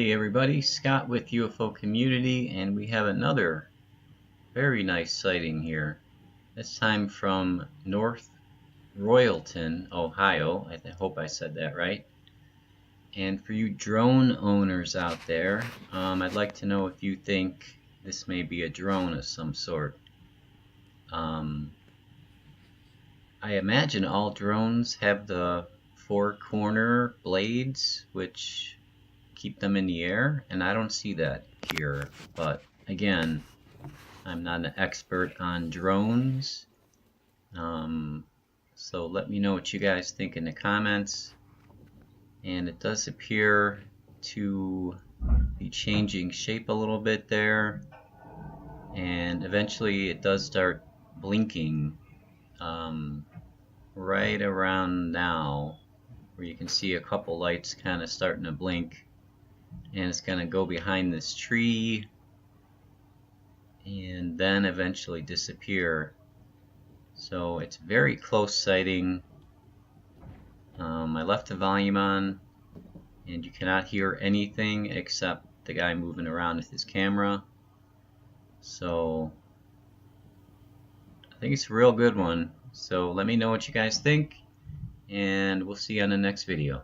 Hey everybody, Scott with UFO Community, and we have another very nice sighting here. This time from North Royalton, Ohio. I hope I said that right. And for you drone owners out there, I'd like to know if you think this may be a drone of some sort. I imagine all drones have the four corner blades, which keep them in the air, and I don't see that here. But again, I'm not an expert on drones, so let me know what you guys think in the comments. And it does appear to be changing shape a little bit there, and eventually it does start blinking right around now, where you can see a couple lights kind of starting to blink. And it's going to go behind this tree and then eventually disappear. So it's very close sighting. I left the volume on and you cannot hear anything except the guy moving around with his camera. So I think it's a real good one. So let me know what you guys think, and we'll see you on the next video.